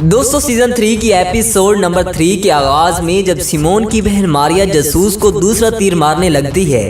दोस्तों सीजन 3 की episode number 3 के आगाज में जब सिमोन की बहन मारिया जासूस को दूसरा तीर मारने लगती है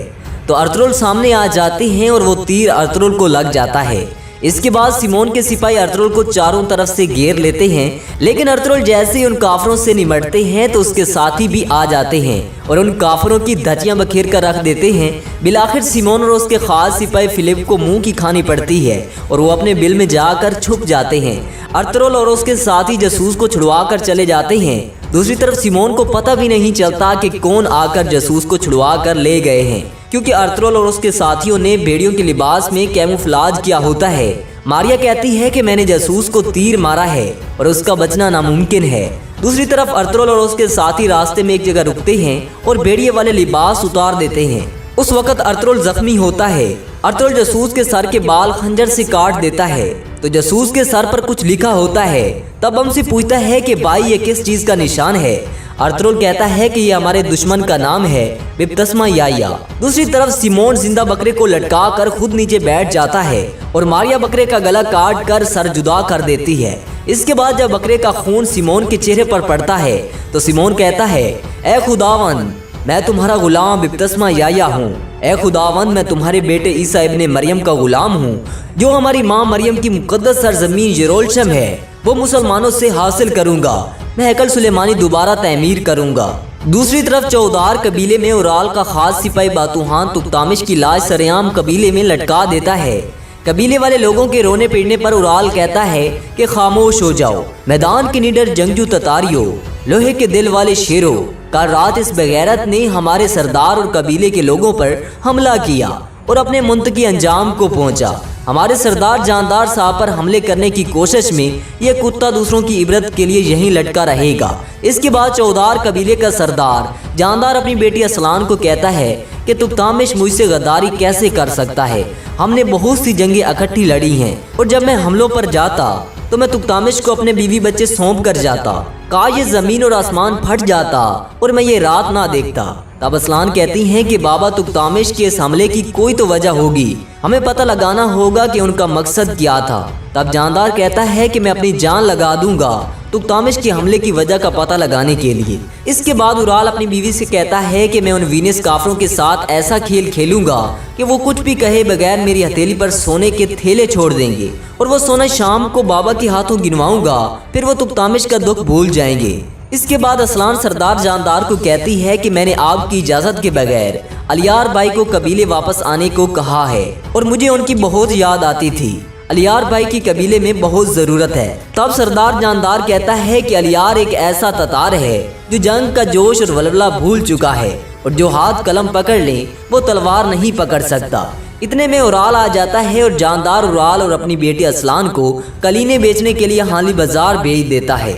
तो अर्थरोल सामने आ जाते हैं और वो तीर अर्थरोल को लग जाता है। इसके बाद सिमोन के सिपाही अर्थरोल को चारों तरफ से घेर लेते हैं, लेकिन अर्थरोल जैसे ही उन काफरों से निमटते हैं तो उसके साथी भी आ जाते हैं और उन काफरों की धज्जियां बखेर कर रख देते हैं। बिलाखिर सिमोन और उसके खास सिपाही फिलिप को मुंह की खानी पड़ती है और वो अपने बिल में जाकर छुप जाते हैं। अर्थरोल और उसके साथी जासूस को छुड़वा कर चले जाते हैं। दूसरी तरफ सिमोन को पता भी नहीं चलता कि कौन आकर जासूस को छुड़वा कर ले गए हैं, क्योंकि अर्थरोल और उसके साथियों ने भेड़ियों के लिबास में कैमोफ्लेज किया होता है। मारिया कहती है कि मैंने जासूस को तीर मारा है और उसका बचना नामुमकिन है। दूसरी तरफ अर्थरोल और उसके साथी रास्ते में एक जगह रुकते हैं और भेड़िए वाले लिबास उतार देते हैं। उस वक्त अर्थरोल जख्मी होता है। अर्थरोल जासूस के सर के बाल खंजर से काट देता है तो जासूस के सर पर कुछ लिखा होता है। तब हमसे पूछता है कि भाई ये किस चीज का निशान है। अर्थरोल कहता है कि ये हमारे दुश्मन का नाम है, बिप्तस्मा याया। दूसरी तरफ सिमोन जिंदा बकरे को लटका कर खुद नीचे बैठ जाता है और मारिया बकरे का गला काट कर सर जुदा कर देती है। इसके बाद जब बकरे का खून सिमोन के चेहरे पर पड़ता है तो सिमोन कहता है, ए खुदावन, मैं तुम्हारा गुलाम बिप्तस्मा याया हूँ। ए खुदावन, मैं तुम्हारे बेटे ईसा इब्ने मरियम का गुलाम हूँ, जो हमारी माँ मरियम की मुकद्दस सरजमीन यरूशलेम है वो मुसलमानों से हासिल करूँगा। मैं हैकल सुलेमानी दोबारा तमीर करूँगा। दूसरी तरफ चौदार कबीले में उराल का खास सिपाही बातूहान तुक्तामिश की लाश सरेआम कबीले में लटका देता है। कबीले वाले लोगों के रोने पीटने पर उराल कहता है कि खामोश हो जाओ, मैदान के निडर जंगजू ततारियों, लोहे के दिल वाले शेरों, कल रात इस बेगैरत ने हमारे सरदार और कबीले के लोगों पर हमला किया और अपने मुंतकी अंजाम को पहुंचा। हमारे सरदार जानदार साहब पर हमले करने की कोशिश में यह कुत्ता दूसरों की इबरत के लिए यहीं लटका रहेगा। इसके बाद चौदार कबीले का सरदार जानदार अपनी बेटी असलान को कहता है कि तुक्तामिश मुझसे गद्दारी कैसे कर सकता है। हमने बहुत सी जंगें इकट्ठी लड़ी हैं और जब मैं हमलों पर जाता तो मैं तुक्तामिश को अपने बीवी बच्चे सौंप कर जाता। काश ये जमीन और आसमान फट जाता और मैं ये रात ना देखता। तब असलान कहती हैं कि बाबा तुक्तामिश के इस हमले की कोई तो वजह होगी, हमें पता लगाना होगा कि उनका मकसद क्या था। तब जानदार कहता है कि मैं अपनी जान लगा दूंगा तुक्तामिश के हमले की वजह का पता लगाने के लिए। इसके बाद उराल अपनी बीवी से कहता है कि मैं उन वीनस काफरों के साथ ऐसा खेल खेलूंगा कि वो कुछ भी कहे बगैर मेरी हथेली पर सोने के थैले छोड़ देंगे और वो सोना शाम को बाबा के हाथों गिनवाऊंगा, फिर वो तुक्तामिश का दुख भूल जाएंगे। इसके बाद असलान सरदार जानदार को कहती है कि मैंने आपकी इजाजत के बगैर अलियार भाई को कबीले वापस आने को कहा है और मुझे उनकी बहुत याद आती थी। अलियार भाई की कबीले में बहुत जरूरत है। तब सरदार जानदार कहता है कि अलियार एक ऐसा ततार है जो जंग का जोश और वलवला भूल चुका है और जो हाथ कलम पकड़ ले वो तलवार नहीं पकड़ सकता। इतने में उराल आ जाता है और जानदार उराल और अपनी बेटी असलान को कलीने बेचने के लिए हाली बाजार भेज देता है।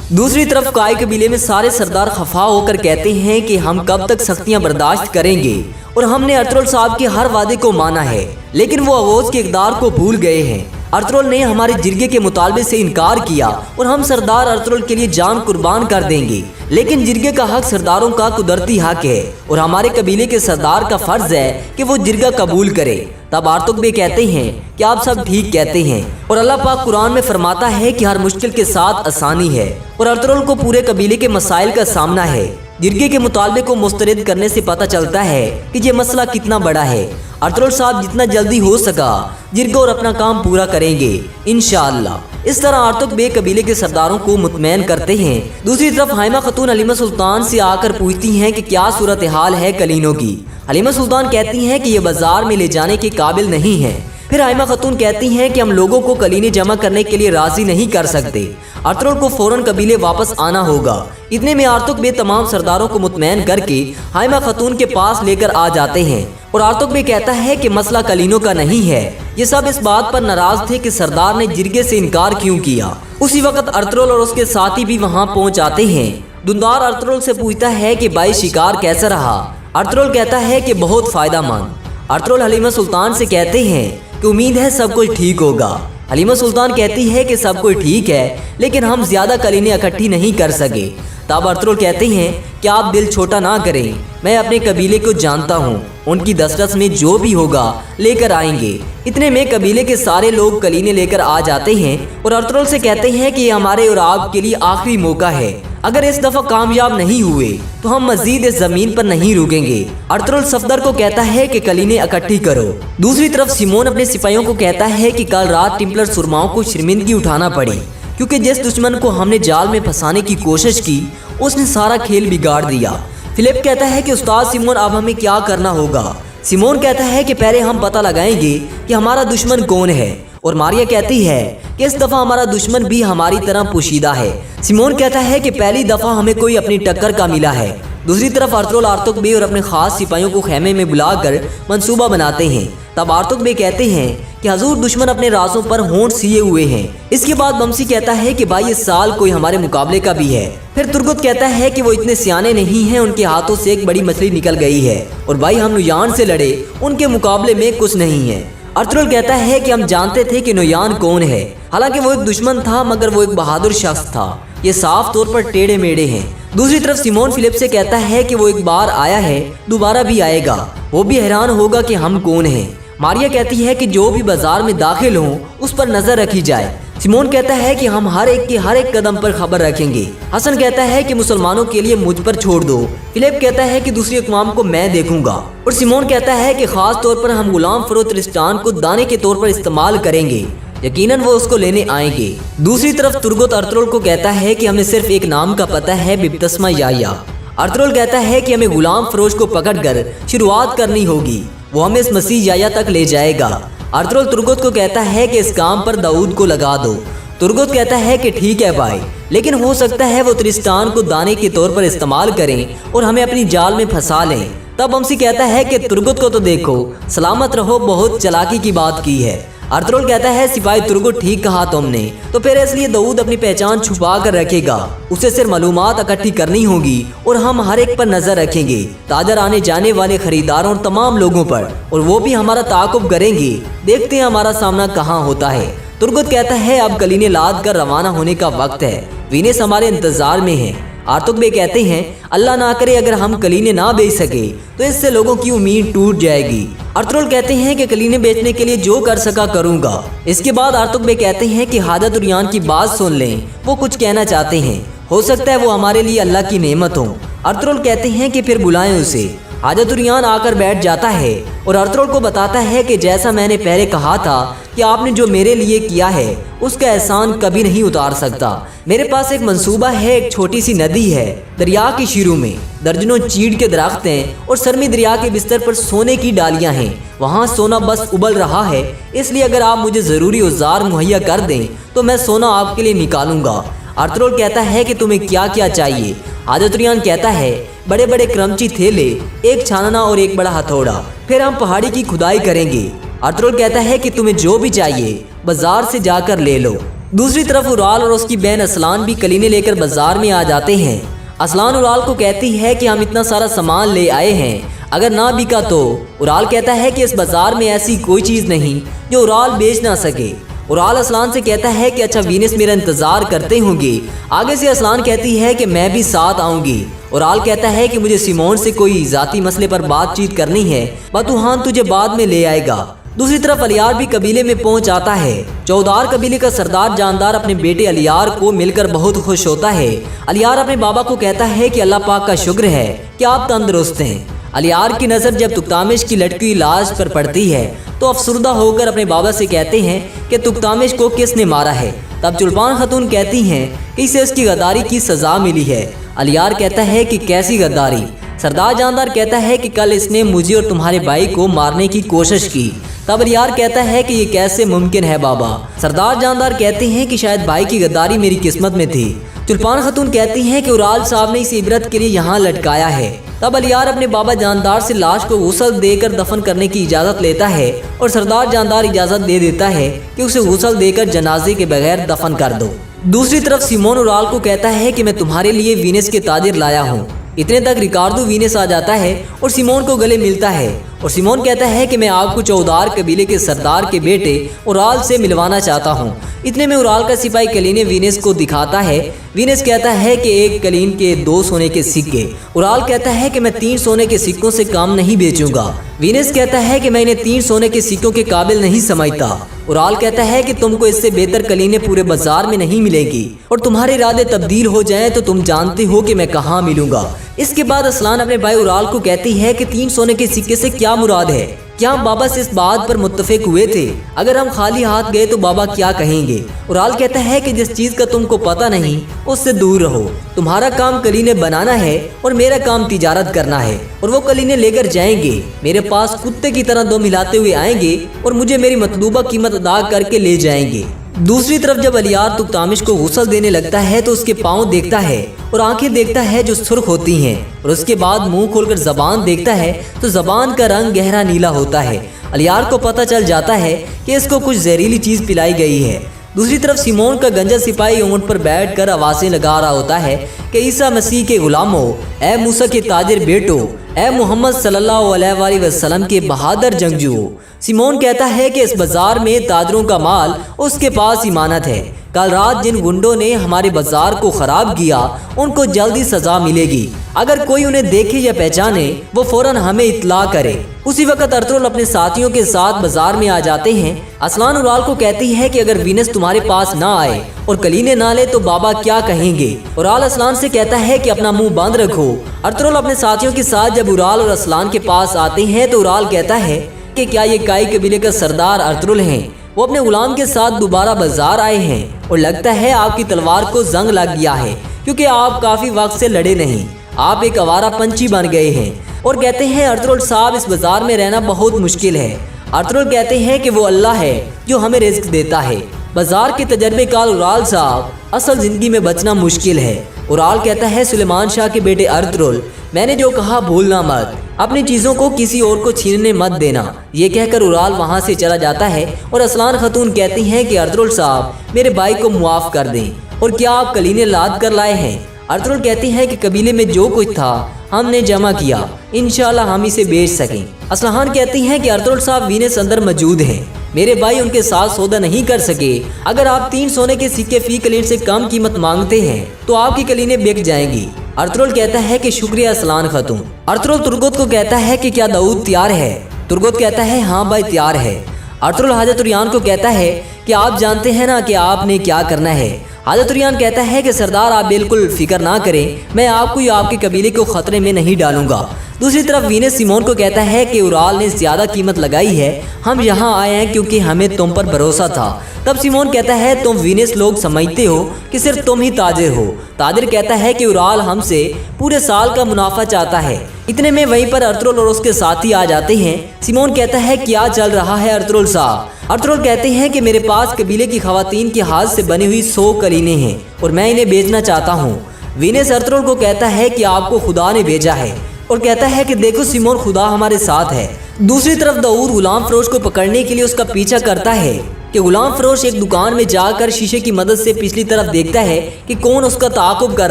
दूसरी तरफ काय कबीले में सारे सरदार खफा होकर कहते हैं कि हम कब तक सख्तियां बर्दाश्त करेंगे और हमने अर्थरोल साहब के हर वादे को माना है, लेकिन वो अवोज के इक़दार को भूल गए हैं। अर्थरोल ने हमारे जिरगे के मुतालबे से इनकार किया और हम सरदार अर्थरोल के लिए जान कुर्बान कर देंगे, लेकिन जिरगे का हक सरदारों का कुदरती हक है और हमारे कबीले के सरदार का फर्ज है कि वो जिरगा कबूल करे। तब आर्तुक भी कहते हैं कि आप सब ठीक कहते हैं और अल्लाह पाक कुरान में फरमाता है कि हर मुश्किल के साथ आसानी है और अर्थरोल को पूरे कबीले के मसाइल का सामना है। जिरगे के मुतालबे को मुस्तरद करने से पता चलता है कि ये मसला कितना बड़ा है। अर्थरोल साहब जितना जल्दी हो सका जिरगा और अपना काम पूरा करेंगे इंशाअल्लाह। इस तरह आर्तुक बे कबीले के सरदारों को मुतमैन करते हैं। दूसरी तरफ हाइमा खतून हलीमा सुल्तान से आकर पूछती हैं कि क्या सूरत हाल है कलीनों की। हलीमा सुल्तान कहती हैं कि ये बाजार में ले जाने के काबिल नहीं है। फिर हाइमा खतून कहती हैं कि हम लोगों को कलीने जमा करने के लिए राजी नहीं कर सकते। अर्थरोल को फौरन कबीले वापस आना होगा। इतने में आर्तुक बे तमाम सरदारों को मुतमैन करके हाइमा खतून के पास लेकर आ जाते हैं और आर्तुक बे कहता है कि मसला कलीनों का नहीं है। ये सब इस बात पर नाराज थे कि सरदार ने जिरगे से इनकार क्यों किया। उसी वक्त अर्थरोल और उसके साथी भी वहाँ पहुँच आते हैं। दुंदार अर्थरोल से पूछता है कि भाई शिकार कैसा रहा। अर्थरोल कहता है कि बहुत फायदा मंद। अर्थरोल हलीमा सुल्तान से कहते हैं कि उम्मीद है सब कुछ ठीक होगा। हलीमा सुल्तान कहती है कि सब कुछ ठीक है, लेकिन हम ज्यादा कलीने इकट्ठी नहीं कर सके। तब अर्थरोल कहते हैं कि आप दिल छोटा ना करें, मैं अपने कबीले को जानता हूँ, उनकी दस्तरस में जो भी होगा लेकर आएंगे। इतने में कबीले के सारे लोग कलीने लेकर आ जाते हैं और अर्थरोल से कहते हैं कि ये हमारे और आपके लिए आखिरी मौका है, अगर इस दफा कामयाब नहीं हुए तो हम मजीद इस जमीन पर नहीं रुकेंगे। अर्थरोल सफदर को कहता है कि कलीने इकट्ठी करो। दूसरी तरफ सिमोन अपने सिपाहियों को कहता है कि कल रात टेम्पलर सुरमाओं को शर्मिंदगी उठाना पड़ी, क्योंकि जिस दुश्मन को हमने जाल में फंसाने की कोशिश की उसने सारा खेल बिगाड़ दिया। फिलिप कहता है कि उस्ताद सिमोन अब हमें क्या करना होगा। सिमोन कहता है कि पहले हम पता लगाएंगे कि हमारा दुश्मन कौन है, और मारिया कहती है कि इस दफा हमारा दुश्मन भी हमारी तरह पोशीदा है। सिमोन कहता है कि पहली दफा हमें कोई अपनी टक्कर का मिला है। दूसरी तरफ अर्थरोल आर्तुक बे और अपने खास सिपाहियों को खेमे में बुलाकर मंसूबा बनाते हैं। तब आर्तुक बे कहते हैं कि हजूर दुश्मन अपने राजों पर होंठ सिए हुए हैं। इसके बाद बमसी कहता है कि भाई इस साल कोई हमारे मुकाबले का भी है। फिर तुर्गुत कहता है कि वो इतने सियाने नहीं हैं, उनके हाथों से एक बड़ी मछली निकल गई है और भाई हम नुयान से लड़े, उनके मुकाबले में कुछ नहीं है। अर्थरोल कहता है कि हम जानते थे कि नुयान कौन है, हालांकि वो एक दुश्मन था मगर वो एक बहादुर शख्स था, ये साफ तौर पर टेढ़े मेढ़े हैं। दूसरी तरफ सिमोन फिलिप से कहता है कि वो एक बार आया है, दोबारा भी आएगा, वो भी हैरान होगा कि हम कौन हैं। मारिया कहती है कि जो भी बाजार में दाखिल हो उस पर नजर रखी जाए। सिमोन कहता है कि हम हर एक के हर एक कदम पर खबर रखेंगे। हसन कहता है कि मुसलमानों के लिए मुझ पर छोड़ दो। फिलिप कहता है कि दूसरी अक़वाम को मैं देखूंगा, और सिमोन कहता है कि खास तौर पर हम गुलाम फरोख्त त्रिस्तान को दाने के तौर पर इस्तेमाल करेंगे, यकीनन वो उसको लेने आएंगे। दूसरी तरफ तुर्गुत अर्थरोल को कहता है कि हमें सिर्फ एक नाम का पता है, बिब्तस्मा याया। अर्थरोल कहता है कि हमें गुलाम फरोश को पकड़कर शुरुआत करनी होगी, वो हमें इस मसीह याया तक ले जाएगा। अर्थरोल तुर्गुत को कहता है कि इस काम पर दाऊद को लगा दो। तुर्गुत कहता है कि ठीक है भाई, लेकिन हो सकता है वो त्रिस्तान को दाने के तौर पर इस्तेमाल करें और हमें अपनी जाल में फंसा लें। तब बमसी कहता है कि तुर्गुत को तो देखो, सलामत रहो, बहुत चालाकी की बात की है। अर्थरोल कहता है सिपाही तुर्गुत ठीक कहा तुमने, तो फिर इसलिए दाऊद अपनी पहचान छुपा कर रखेगा, उसे सिर्फ मालूमात इकट्ठी करनी होगी और हम हर एक पर नजर रखेंगे, ताजर आने जाने वाले खरीदारों और तमाम लोगों पर, और वो भी हमारा ताकुब करेंगे। देखते हैं हमारा सामना कहाँ होता है। तुर्गुत कहता है अब कलीने लाद कर रवाना होने का वक्त है, वीनेस हमारे इंतजार में है। आर्तुक बे कहते हैं अल्लाह ना करे अगर हम कलीने ना बेच सके तो इससे लोगों की उम्मीद टूट जाएगी। अर्थरोल कहते हैं कि कलीने बेचने के लिए जो कर सका करूंगा। इसके बाद आर्तुक बे कहते हैं कि हाजत उरियान की बात सुन लें, वो कुछ कहना चाहते हैं, हो सकता है वो हमारे लिए अल्लाह की नेमत हो। अर्थरोल कहते हैं कि फिर बुलाएं उसे। हाजत उरियान आकर बैठ जाता है और अर्थरोल को बताता है कि जैसा मैंने पहले कहा था कि आपने जो मेरे लिए किया है उसका एहसान कभी नहीं उतार सकता। मेरे पास एक मंसूबा है, एक छोटी सी नदी है दरिया के शुरू में, दर्जनों चीड़ के दरख्त हैं और सरमी दरिया के बिस्तर पर सोने की डालियां हैं, वहाँ सोना बस उबल रहा है, इसलिए अगर आप मुझे ज़रूरी औजार मुहैया कर दें तो मैं सोना आपके लिए निकालूंगा। अर्थरोल कहता है कि तुम्हें क्या क्या चाहिए। हाजत उरियान कहता है बड़े बड़े क्रमची थैले, एक छानना और एक बड़ा हथौड़ा, फिर हम पहाड़ी की खुदाई करेंगे। अर्थरोल कहता है कि तुम्हें जो भी चाहिए बाजार से जाकर ले लो। दूसरी तरफ उराल और उसकी बहन असलान भी कलीने लेकर बाजार में आ जाते हैं। असलान उराल को कहती है कि हम इतना सारा सामान ले आए हैं, अगर ना बिका तो। उराल कहता है कि इस बाजार में ऐसी कोई चीज़ नहीं जो उराल बेच ना सके। उराल असलान से कहता है कि अच्छा वीनेस मेरा इंतजार करते होंगे। आगे से असलान कहती है कि मैं भी साथ आऊंगी। उराल कहता है कि मुझे सिमोन से कोई जाती मसले पर बातचीत करनी है, बतूहान तुझे बाद में ले आएगा। दूसरी तरफ अलियार भी कबीले में पहुंच आता है। चौदार कबीले का सरदार जानदार अपने बेटे अलियार को मिलकर बहुत खुश होता है। अलियार अपने बाबा को कहता है कि अल्लाह पाक का शुक्र है कि आप तंदुरुस्त हैं। अलियार की नज़र जब तुक्तामिश की लटकी लाश पर पड़ती है तो अफसुर्दा होकर अपने बाबा से कहते हैं कि तुक्तामिश को किसने मारा है। तब चुल्पान खतून कहती हैं कि इसे उसकी गद्दारी की सज़ा मिली है। अलियार कहता है कि कैसी गद्दारी। सरदार जानदार कहता है कि कल इसने मुझे और तुम्हारे भाई को मारने की कोशिश की। तब अलियार कहता है कि ये कैसे मुमकिन है बाबा। सरदार जानदार कहते हैं कि शायद भाई की गद्दारी मेरी किस्मत में थी। चुल्पान खतून कहती हैं कि उराल साहब ने इसे इबरत के लिए यहाँ लटकाया है। तब अलियार अपने बाबा जानदार से लाश को गुस्ल देकर दफन करने की इजाज़त लेता है और सरदार जानदार इजाज़त दे देता है कि उसे गुस्ल देकर जनाजे के बगैर दफन कर दो। दूसरी तरफ सिमोन उराल को कहता है कि मैं तुम्हारे लिए वीनेस के ताजिर लाया हूँ। इतने तक रिकार्डो वीनेस आ जाता है और सिमोन को गले मिलता है और सिमोन कहता है कि मैं आपको चौदार कबीले के सरदार के बेटे उराल से मिलवाना चाहता हूँ। इतने में उराल का सिपाही कलीने वीनस को दिखाता है। वीनस कहता है कि एक कलीन के 2 सोने के सिक्के। उराल कहता है कि मैं 3 सोने के सिक्कों से काम नहीं बेचूंगा। वीनस कहता है कि मैं इन्हें 3 सोने के सिक्कों के काबिल नहीं समझता। उराल कहता है कि तुमको इससे बेहतर कलीने पूरे बाजार में नहीं मिलेगी और तुम्हारे इरादे तब्दील हो जाएं तो तुम जानते हो कि मैं कहाँ मिलूंगा। इसके बाद असलान अपने भाई उराल को कहती है कि 3 सोने के सिक्के से क्या मुराद है? क्या हम बाबा से इस बात पर मुत्तफिक हुए थे? अगर हम खाली हाथ गए तो बाबा क्या कहेंगे? उराल कहता है कि जिस चीज का तुमको पता नहीं उससे दूर रहो। तुम्हारा काम कलीने बनाना है और मेरा काम तिजारत करना है। और वो कलीने लेकर जाएंगे, मेरे पास कुत्ते की तरह दो मिलाते हुए आएंगे और मुझे मेरी मतलूबा कीमत अदा करके ले जाएंगे। दूसरी तरफ जब अलियार तुक्तामिश को गुस्ल देने लगता है तो उसके पाँव देखता है और आंखें देखता है जो सुर्ख होती हैं और उसके बाद मुंह खोलकर जबान देखता है तो जबान का रंग गहरा नीला होता है। अलियार को पता चल जाता है कि इसको कुछ जहरीली चीज पिलाई गई है। दूसरी तरफ सिमोन का गंजा सिपाही ऊंट पर बैठकर आवाजें लगा रहा होता है कि ईसा मसीह के गुलामों, ए मूसा के ताजिर बेटो, ए मोहम्मद सल्लल्लाहु अलैहि वसल्लम के बहादुर जंगजुओं। सिमोन कहता है कि इस बाजार में ताजरों का माल उसके पास इमानत है। कल रात जिन गुंडों ने हमारे बाजार को खराब किया उनको जल्दी सजा मिलेगी। अगर कोई उन्हें देखे या पहचाने वो फौरन हमें इत्तला करे। उसी वक्त अर्तुगरुल अपने साथियों के साथ बाजार में आ जाते हैं। असलान उराल को कहती है कि अगर वीनस तुम्हारे पास ना आए और कलीने ना ले तो बाबा क्या कहेंगे? उराल असलान से कहता है कि अपना मुंह बंद रखो। अर्तुगरुल अपने साथियों के साथ जब उराल और असलान के पास आते हैं तो उराल कहता है कि क्या ये काई कबीले का सरदार अर्तुगरुल हैं? वो अपने गुलाम के साथ दोबारा बाजार आए हैं और लगता है आपकी तलवार को जंग लग गया है क्योंकि आप काफी वक्त से लड़े नहीं, आप एक आवारा पंछी बन गए हैं। और कहते हैं अर्तुगरुल साहब इस बाजार में रहना बहुत मुश्किल है। अर्तुगरुल कहते हैं कि वो अल्लाह है जो हमें रिज़्क देता है। बाजार के तजर्बेकार उराल साहब, असल जिंदगी में बचना मुश्किल है। उराल कहता है सुलेमान शाह के बेटे अर्तुगरुल, मैंने जो कहा भूलना मत, अपनी चीज़ों को किसी और को छीनने मत देना। ये कहकर उराल वहाँ से चला जाता है और असलान खतून कहती हैं कि अर्तुगरुल साहब मेरे भाई को मुआफ़ कर दें। और क्या आप कलीने लाद कर लाए हैं? अर्तुगरुल कहती है कि कबीले में जो कुछ था हमने जमा किया, इंशाल्लाह हम इसे बेच सकें। असलान कहती हैं कि अर्तुगरुल साहब वीनस अंदर मौजूद हैं, मेरे भाई उनके साथ सौदा नहीं कर सके। अगर आप 3 सोने के सिक्के फी कलीन से कम कीमत मांगते हैं तो आपकी कलीने बिक जाएंगी। अर्तुगरुल कहता है कि शुक्रिया असलान खतून। अर्तुगरुल तुर्गुत को कहता है कि क्या दाऊद तैयार है? तुर्गुत कहता है हाँ भाई तैयार है। अर्तुगरुल हाजत उरियान को कहता है कि आप जानते हैं ना कि आपने क्या करना है। हाजत उरियान कहता है कि सरदार आप बिल्कुल फिक्र ना करें, मैं आपको या आपके कबीले को खतरे में नहीं डालूंगा। दूसरी तरफ वीनस सिमोन को कहता है कि उराल ने ज्यादा कीमत लगाई है, हम यहाँ आए हैं क्योंकि हमें तुम पर भरोसा था। तब सिमोन कहता है तुम वीनस लोग समझते हो कि सिर्फ तुम ही ताजिर हो। ताजिर कहता है कि उराल हमसे पूरे साल का मुनाफा चाहता है। इतने में वहीं पर अर्तुगरुल और उसके साथी आ जाते हैं। सिमोन कहता है क्या चल रहा है अर्तुगरुल साहब? अर्तुगरुल कहते हैं कि मेरे पास कबीले की खवातीन के हाथ से बनी हुई 100 कलीने हैं और मैं इन्हें बेचना चाहता हूँ। वीनस अर्तुगरुल को कहता है कि आपको खुदा ने भेजा है और कहता है कि देखो सिमोन, खुदा हमारे साथ है। दूसरी तरफ दाऊद गुलाम फरोश को पकड़ने के लिए उसका पीछा करता है कि गुलाम फरोश एक दुकान में जाकर शीशे की मदद से पिछली तरफ देखता है कि कौन उसका ताक़ुब कर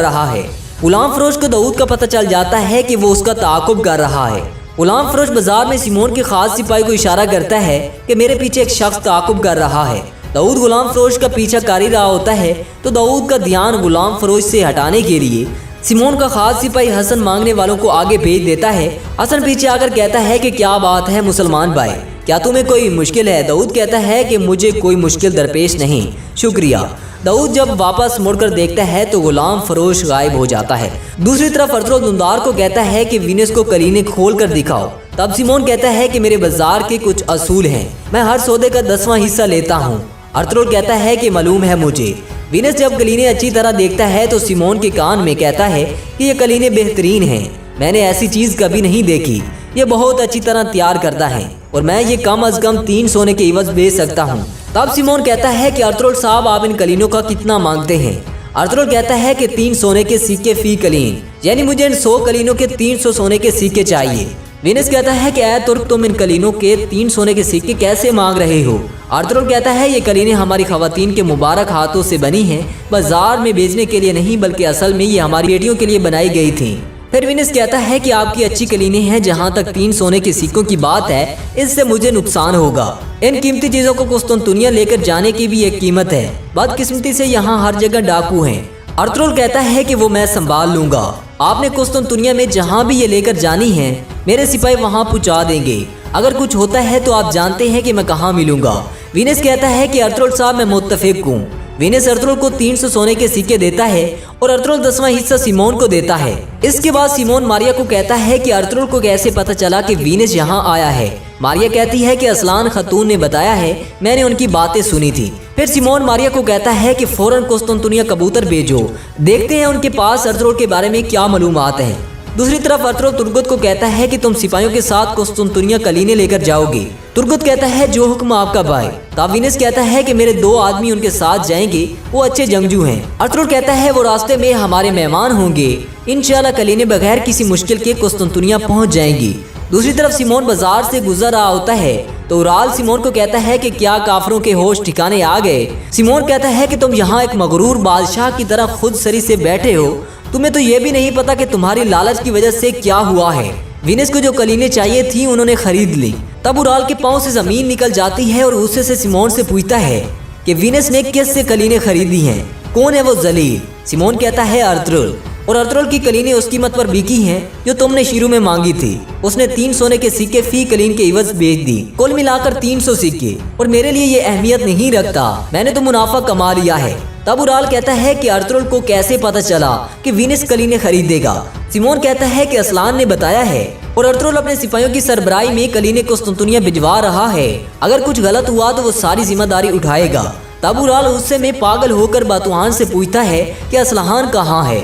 रहा है। गुलाम फरोश को दाऊद का पता चल जाता है कि वो उसका ताक़ुब कर रहा है। गुलाम फरोश बाजार में सिमोन के खास सिपाही को इशारा करता है कि मेरे पीछे एक शख्स ताक़ुब कर रहा है। दाऊद गुलाम फरोश का पीछा कर ही रहा होता है तो दाऊद का ध्यान गुलाम फरोश से हटाने के लिए सिमोन का खास सिपाही हसन मांगने वालों को आगे भेज देता है। हसन पीछे आकर कहता है कि क्या बात है मुसलमान भाई, क्या तुम्हें कोई मुश्किल है? दाऊद कहता है कि मुझे कोई मुश्किल दरपेश नहीं, शुक्रिया। दाऊद जब वापस मुड़कर देखता है तो गुलाम फरोश गायब हो जाता है। दूसरी तरफ अर्तुगरुल दुंदार को कहता है कि वीनस को कलीने खोल कर दिखाओ। तब सिमोन कहता है कि मेरे बाजार के कुछ असूल हैं, मैं हर सौदे का 10वां हिस्सा लेता हूँ। अर्तुगरुल कहता है कि मालूम है मुझे। वीनस जब कलीने अच्छी तरह देखता है तो सिमोन के कान में कहता है कि ये कलीने बेहतरीन हैं, मैंने ऐसी चीज़ कभी नहीं देखी, ये बहुत अच्छी तरह तैयार करता है और मैं ये कम अज कम 3 सोने के इवज बेच सकता हूँ। तब सिमोन कहता है कि अर्तुगरुल साहब आप इन कलीनों का कितना मांगते हैं? अर्तुगरुल कहता है कि 3 सोने के सिक्के फी कलीन, यानी मुझे इन 100 कलीनों के 300 सोने के सिक्के चाहिए। वीनस कहता है कि ऐ तुर्क, तुम इन कलीनों के 3 सोने के सिक्के कैसे मांग रहे हो? अर्तुगरुल कहता है ये कलीने हमारी खवातीन के मुबारक हाथों से बनी हैं, बाजार में बेचने के लिए नहीं बल्कि असल में ये हमारी बेटियों के लिए बनाई गई थी। फिर विनिस कहता है कि आपकी अच्छी कलीनें हैं, जहाँ तक 3 सोने के सिक्कों की बात है इससे मुझे नुकसान होगा। इन कीमती चीजों को कुस्तुनतुनिया लेकर जाने की भी एक कीमत है। बदकिस्मती से यहाँ हर जगह डाकू हैं। अर्तुगरुल कहता है कि वो मैं संभाल लूंगा। आपने कुस्तुनतुनिया में जहाँ भी ये लेकर जानी है मेरे सिपाही वहाँ पहुँचा देंगे। अगर कुछ होता है तो आप जानते हैं कि मैं कहाँ मिलूंगा। विनिस कहता है कि अर्तुगरुल साहब मैं मुत्तफिक हूँ। विनिस अर्तुगरुल को 300 सोने के सिक्के देता है और अर्तुगरुल 10वां हिस्सा सिमोन को देता है। इसके बाद सिमोन मारिया को कहता है कि अर्तुगरुल को कैसे पता चला कि विनिस यहाँ आया है। मारिया कहती है कि असलान खातून ने बताया है, मैंने उनकी बातें सुनी थी। फिर सिमोन मारिया को कहता है कि फौरन कुस्तुनतुनिया कबूतर भेजो, देखते हैं उनके पास अर्तुगरुल के बारे में क्या मालूमात है। दूसरी तरफ अर्तुगरुल तुर्गुत को कहता है कि तुम सिपाहियों के साथ कुस्तुनतुनिया कलीने लेकर जाओगे। तुर्गुत कहता है जो हुक्म आपका भाई। तब विनिस कहता है कि मेरे 2 आदमी उनके साथ जाएंगे, वो अच्छे जंगजू हैं। अर्तुगरुल कहता है वो रास्ते में हमारे मेहमान होंगे, इंशाल्लाह कलीने बगैर किसी मुश्किल के कुस्तुनतुनिया पहुंच जाएंगी। दूसरी तरफ सिमोन बाजार से गुजर रहा होता है तो उराल सिमोन को कहता है कि क्या काफरों के होश ठिकाने आ गए। सिमोन कहता है कि तुम यहाँ एक मगरूर बादशाह की तरह खुद सरी से बैठे हो, तुम्हें तो ये भी नहीं पता कि तुम्हारी लालच की वजह से क्या हुआ है। विनिस को जो कलीनें चाहिए थी उन्होंने खरीद ली। तब उराल के पाँव से जमीन निकल जाती है और गुस्से से सिमोन से पूछता है कि विनिस ने किस से कलीनें खरीदी हैं, कौन है वो जलील। सिमोन कहता है अर्तुगरुल, और अर्तुगरुल की कलीनें उस कीमत पर बिकी हैं जो तुमने शुरू में मांगी थी। उसने 3 सोने के सिक्के फी कलीन के इवज बेच दी, कुल मिलाकर 300 सिक्के। और मेरे लिए ये अहमियत नहीं रखता, मैंने तो मुनाफा कमा लिया है। तब उराल कहता है कि अर्तुगरुल को कैसे पता चला कि विनिस कलीनें खरीदेगा। सिमोन कहता है कि असलान ने बताया है और अर्तुगरुल अपने सिपाहियों की सरबराही में कलीनें कुस्तुनतुनिया भिजवा रहा है। अगर कुछ गलत हुआ तो वो सारी जिम्मेदारी उठाएगा। तब उराल गुस्से में पागल होकर बातुआन से पूछता है कि असलान कहाँ है।